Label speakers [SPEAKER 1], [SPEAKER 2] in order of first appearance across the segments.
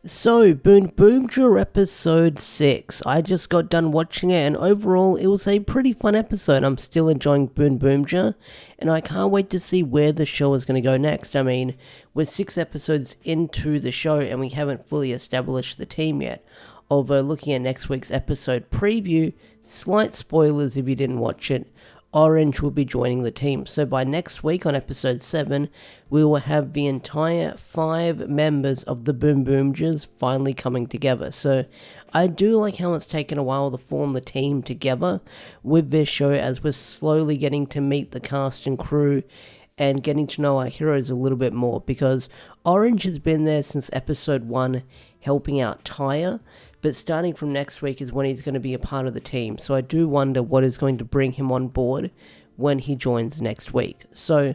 [SPEAKER 1] So, Boonboomger episode 6. I just got done watching it, and overall, it was a pretty fun episode. I'm still enjoying Boonboomger, and I can't wait to see where the show is going to go next. I mean, we're 6 episodes into the show, and we haven't fully established the team yet. Although, looking at next week's episode preview, slight spoilers if you didn't watch it, Orange will be joining the team. So by next week on episode 7, we will have the entire 5 members of the Boonboomgers finally coming together. So I do like how it's taken a while to form the team together with this show, as we're slowly getting to meet the cast and crew and getting to know our heroes a little bit more, because Orange has been there since episode 1 helping out Tyre, but starting from next week is when he's going to be a part of the team. So I do wonder what is going to bring him on board when he joins next week. So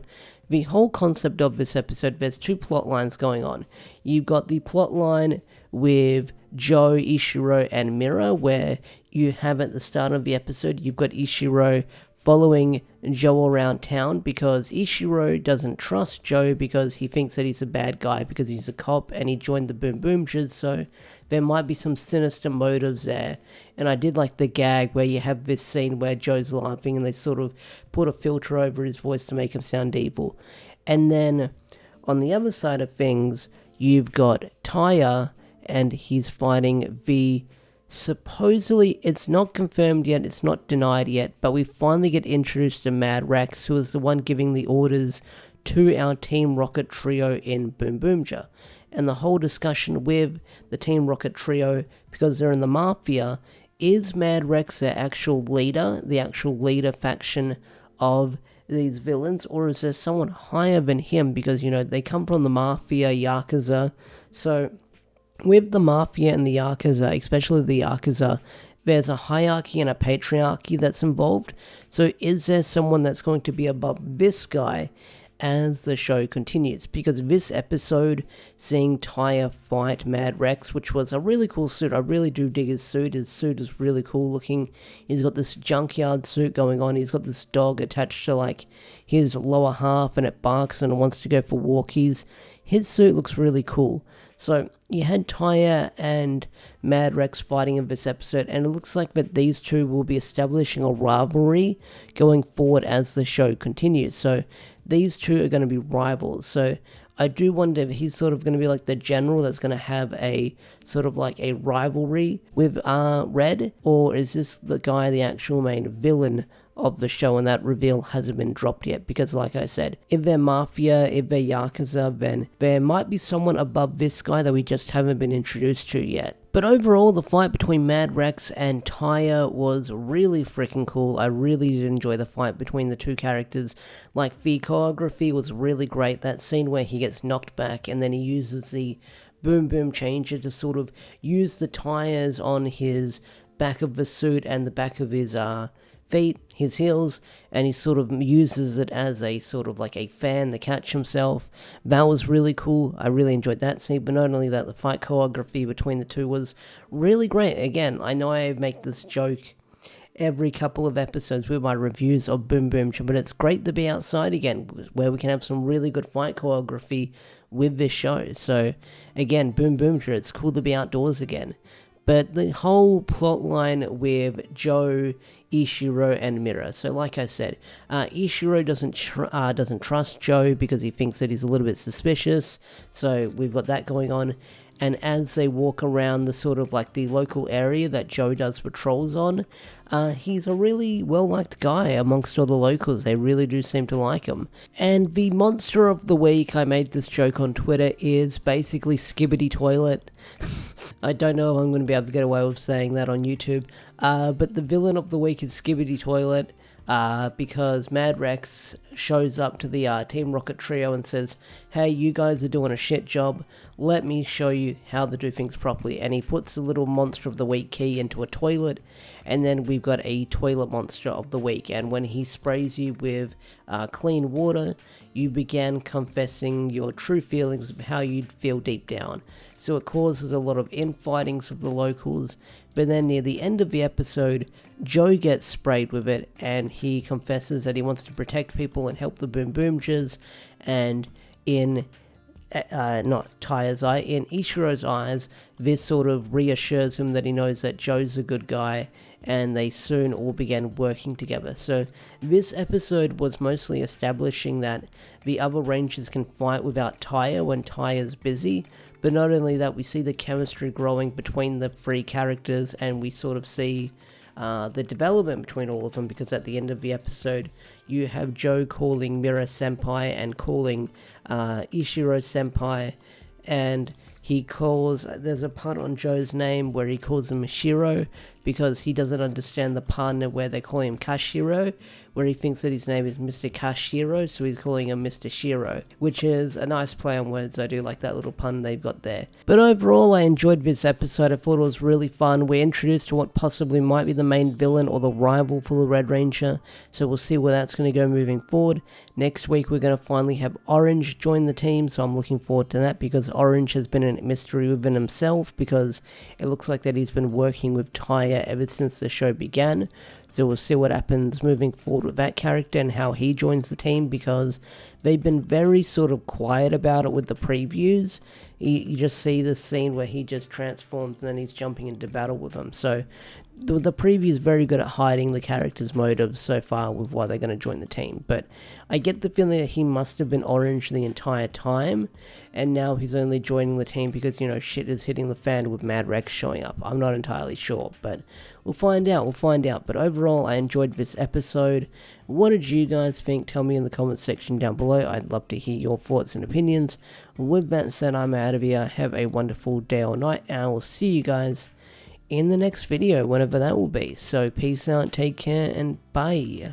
[SPEAKER 1] the whole concept of this episode, there's 2 plot lines going on. You've got the plot line with Joe, Ichiro, and Mira, where you have at the start of the episode, you've got Ichiro following Joe around town because Ichiro doesn't trust Joe because he thinks that he's a bad guy because he's a cop and he joined the Boonboomgers, so there might be some sinister motives there. And I did like the gag where you have this scene where Joe's laughing and they sort of put a filter over his voice to make him sound evil. And then on the other side of things, you've got Tyre and he's fighting the... Supposedly, it's not confirmed yet, it's not denied yet, but we finally get introduced to Mad Rex, who is the one giving the orders to our Team Rocket trio in Boonboomger. And the whole discussion with the Team Rocket trio, because they're in the Mafia, is Mad Rex their actual leader, the actual leader faction of these villains, or is there someone higher than him? Because, you know, they come from the Mafia, Yakuza, so... With the Mafia and the Yakuza, especially the Yakuza, there's a hierarchy and a patriarchy that's involved. So is there someone that's going to be above this guy as the show continues? Because this episode, seeing Tyre fight Mad Rex, which was a really cool suit. I really do dig his suit. His suit is really cool looking. He's got this junkyard suit going on. He's got this dog attached to like his lower half and it barks and it wants to go for walkies. His suit looks really cool. So you had Tyre and Mad Rex fighting in this episode, and it looks like that these two will be establishing a rivalry going forward as the show continues. So these two are going to be rivals. So I do wonder if he's sort of going to be like the general that's going to have a sort of like a rivalry with Red, or is this the guy, the actual main villain of the show, and that reveal hasn't been dropped yet? Because like I said, if they're Mafia, if they're Yakuza, then there might be someone above this guy that we just haven't been introduced to yet. But overall, the fight between Mad Rex and Tyre was really freaking cool. I really did enjoy the fight between the two characters. Like, the choreography was really great. That scene where he gets knocked back and then he uses the boom boom changer to sort of use the tires on his back of the suit and the back of his feet, his heels, and he sort of uses it as a sort of like a fan to catch himself. That was really cool. I really enjoyed that scene, but not only that, the fight choreography between the two was really great. Again, I know I make this joke every couple of episodes with my reviews of Boonboomger, but it's great to be outside again, where we can have some really good fight choreography with this show. So again, Boonboomger, it's cool to be outdoors again. But the whole plot line with Joe, Ichiro, and Mira. So like I said, Ichiro doesn't trust Joe because he thinks that he's a little bit suspicious. So we've got that going on. And as they walk around the sort of like the local area that Joe does patrols on, he's a really well-liked guy amongst all the locals. They really do seem to like him. And the monster of the week, I made this joke on Twitter, is basically Skibidi Toilet. I don't know if I'm going to be able to get away with saying that on YouTube, but the villain of the week is Skibidi Toilet, because Mad Rex shows up to the Team Rocket trio and says, hey, you guys are doing a shit job, let me show you how to do things properly. And he puts the little monster of the week key into a toilet, and then we've got a toilet monster of the week. And when he sprays you with clean water, you began confessing your true feelings of how you'd feel deep down. So it causes a lot of infightings with the locals, but then near the end of the episode, Joe gets sprayed with it, and he confesses that he wants to protect people and help the Boonboomgers, and in not Taya's eye, in Ishiro's eyes, this sort of reassures him that he knows that Joe's a good guy, and they soon all began working together. So this episode was mostly establishing that the other Rangers can fight without Taya when Taya's busy, but not only that, we see the chemistry growing between the three characters, and we sort of see the development between all of them, because at the end of the episode you have Joe calling Mira Senpai and calling Ishiro Senpai, and he calls, there's a part on Joe's name where he calls him Shiro because he doesn't understand the partner where they call him Kashiro, where he thinks that his name is Mr. Kashiro, so he's calling him Mr. Shiro, which is a nice play on words. I do like that little pun they've got there. But overall, I enjoyed this episode. I thought it was really fun. We're introduced to what possibly might be the main villain or the rival for the Red Ranger, so we'll see where that's going to go moving forward. Next week, we're going to finally have Orange join the team, so I'm looking forward to that, because Orange has been a mystery within himself, because it looks like that he's been working with Taya ever since the show began. So we'll see what happens moving forward with that character and how he joins the team, because they've been very sort of quiet about it with the previews. You just see the scene where he just transforms and then he's jumping into battle with them. So the preview is very good at hiding the character's motives so far with why they're going to join the team. But I get the feeling that he must have been Orange the entire time, and now he's only joining the team because, you know, shit is hitting the fan with Mad Rex showing up. I'm not entirely sure, but we'll find out. But overall, I enjoyed this episode. What did you guys think? Tell me in the comments section down below. I'd love to hear your thoughts and opinions. With that said, I'm out of here. Have a wonderful day or night, and I will see you guys in the next video, whenever that will be. So peace out, take care, and bye.